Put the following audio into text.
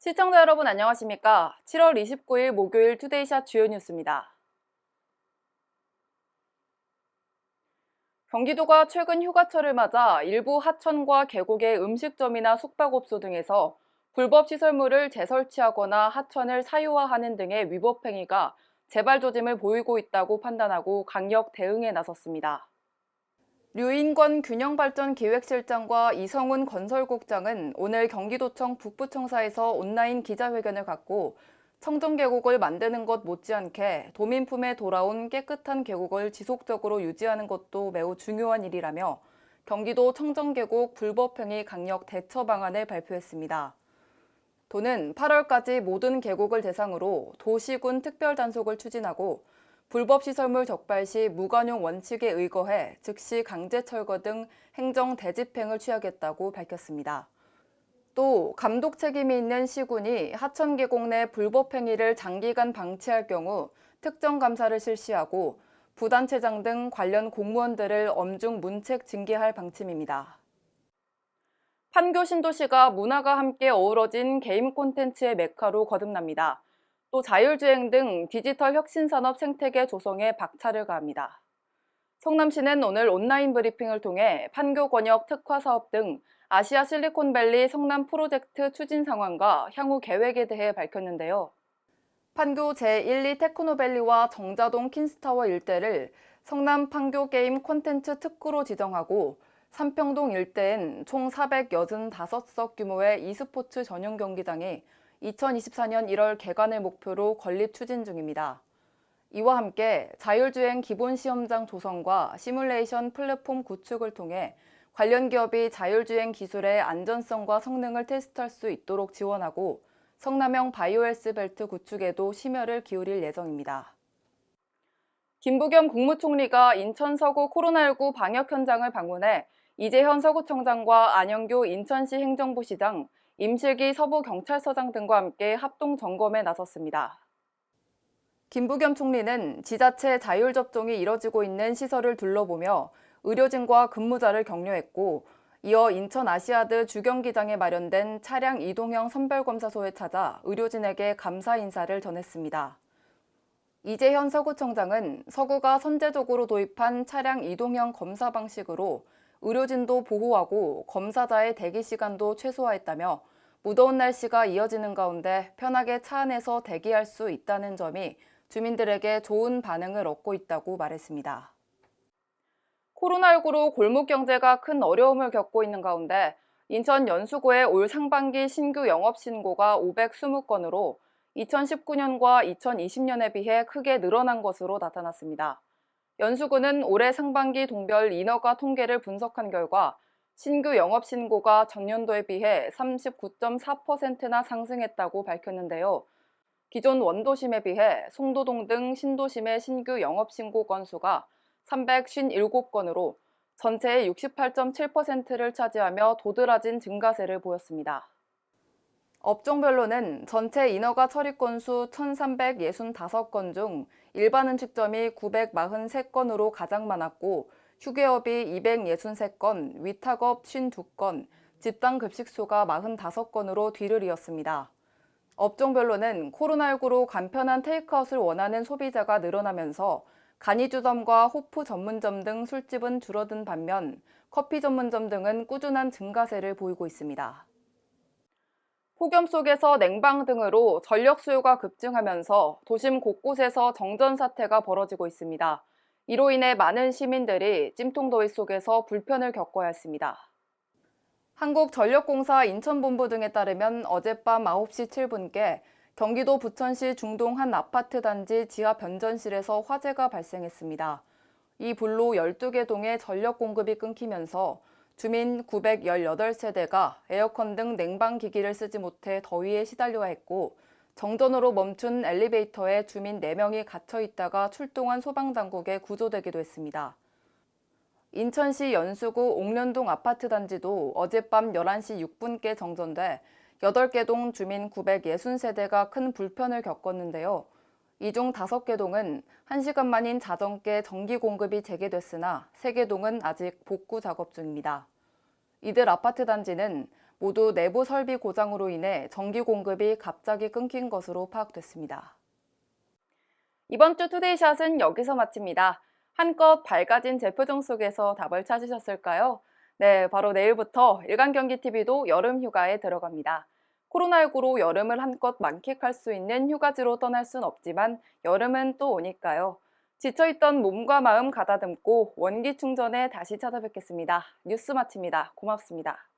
시청자 여러분 안녕하십니까? 7월 29일 목요일 투데이샷 주요 뉴스입니다. 경기도가 최근 휴가철을 맞아 일부 하천과 계곡의 음식점이나 숙박업소 등에서 불법 시설물을 재설치하거나 하천을 사유화하는 등의 위법 행위가 재발 조짐을 보이고 있다고 판단하고 강력 대응에 나섰습니다. 류인권 균형발전기획실장과 이성훈 건설국장은 오늘 경기도청 북부청사에서 온라인 기자회견을 갖고 청정계곡을 만드는 것 못지않게 도민품에 돌아온 깨끗한 계곡을 지속적으로 유지하는 것도 매우 중요한 일이라며 경기도 청정계곡 불법행위 강력 대처 방안을 발표했습니다. 도는 8월까지 모든 계곡을 대상으로 도시군 특별단속을 추진하고 불법 시설물 적발 시 무관용 원칙에 의거해 즉시 강제 철거 등 행정 대집행을 취하겠다고 밝혔습니다. 또 감독 책임이 있는 시군이 하천 계곡 내 불법 행위를 장기간 방치할 경우 특정 감사를 실시하고 부단체장 등 관련 공무원들을 엄중 문책 징계할 방침입니다. 판교 신도시가 문화가 함께 어우러진 게임 콘텐츠의 메카로 거듭납니다. 또 자율주행 등 디지털 혁신산업 생태계 조성에 박차를 가합니다. 성남시는 오늘 온라인 브리핑을 통해 판교 권역 특화 사업 등 아시아 실리콘밸리 성남 프로젝트 추진 상황과 향후 계획에 대해 밝혔는데요. 판교 제1, 2 테크노밸리와 정자동 킨스타워 일대를 성남 판교 게임 콘텐츠 특구로 지정하고 삼평동 일대엔 총 485석 규모의 e스포츠 전용 경기장이 2024년 1월 개관을 목표로 건립 추진 중입니다. 이와 함께 자율주행 기본시험장 조성과 시뮬레이션 플랫폼 구축을 통해 관련 기업이 자율주행 기술의 안전성과 성능을 테스트할 수 있도록 지원하고 성남형 바이오헬스 벨트 구축에도 심혈을 기울일 예정입니다. 김부겸 국무총리가 인천 서구 코로나19 방역 현장을 방문해 이재현 서구청장과 안영규 인천시 행정부시장, 임실기 서부경찰서장 등과 함께 합동 점검에 나섰습니다. 김부겸 총리는 지자체 자율접종이 이뤄지고 있는 시설을 둘러보며 의료진과 근무자를 격려했고, 이어 인천 아시아드 주경기장에 마련된 차량 이동형 선별검사소에 찾아 의료진에게 감사 인사를 전했습니다. 이재현 서구청장은 서구가 선제적으로 도입한 차량 이동형 검사 방식으로 의료진도 보호하고 검사자의 대기 시간도 최소화했다며 무더운 날씨가 이어지는 가운데 편하게 차 안에서 대기할 수 있다는 점이 주민들에게 좋은 반응을 얻고 있다고 말했습니다. 코로나19로 골목 경제가 큰 어려움을 겪고 있는 가운데 인천 연수구의 올 상반기 신규 영업 신고가 520건으로 2019년과 2020년에 비해 크게 늘어난 것으로 나타났습니다. 연수구는 올해 상반기 동별 인허가 통계를 분석한 결과 신규 영업 신고가 전년도에 비해 39.4%나 상승했다고 밝혔는데요. 기존 원도심에 비해 송도동 등 신도심의 신규 영업 신고 건수가 357건으로 전체의 68.7%를 차지하며 도드라진 증가세를 보였습니다. 업종별로는 전체 인허가 처리 건수 1,365건 중 일반 음식점이 943건으로 가장 많았고 휴게업이 263건, 위탁업 52건, 집단급식소가 45건으로 뒤를 이었습니다. 업종별로는 코로나19로 간편한 테이크아웃을 원하는 소비자가 늘어나면서 간이주점과 호프 전문점 등 술집은 줄어든 반면 커피 전문점 등은 꾸준한 증가세를 보이고 있습니다. 폭염 속에서 냉방 등으로 전력 수요가 급증하면서 도심 곳곳에서 정전 사태가 벌어지고 있습니다. 이로 인해 많은 시민들이 찜통더위 속에서 불편을 겪어야 했습니다. 한국전력공사 인천본부 등에 따르면 어젯밤 9시 7분께 경기도 부천시 중동 한 아파트 단지 지하 변전실에서 화재가 발생했습니다. 이 불로 12개 동의 전력 공급이 끊기면서 주민 918세대가 에어컨 등 냉방기기를 쓰지 못해 더위에 시달려야 했고 정전으로 멈춘 엘리베이터에 주민 4명이 갇혀 있다가 출동한 소방당국에 구조되기도 했습니다. 인천시 연수구 옥련동 아파트 단지도 어젯밤 11시 6분께 정전돼 8개 동 주민 960세대가 큰 불편을 겪었는데요. 이 중 5개 동은 1시간 만인 자정께 전기 공급이 재개됐으나 3개 동은 아직 복구 작업 중입니다. 이들 아파트 단지는 모두 내부 설비 고장으로 인해 전기 공급이 갑자기 끊긴 것으로 파악됐습니다. 이번 주 투데이샷은 여기서 마칩니다. 한껏 밝아진 재표정 속에서 답을 찾으셨을까요? 네, 바로 내일부터 일간경기TV도 여름 휴가에 들어갑니다. 코로나19로 여름을 한껏 만끽할 수 있는 휴가지로 떠날 순 없지만 여름은 또 오니까요. 지쳐있던 몸과 마음 가다듬고 원기 충전에 다시 찾아뵙겠습니다. 뉴스 마칩니다. 고맙습니다.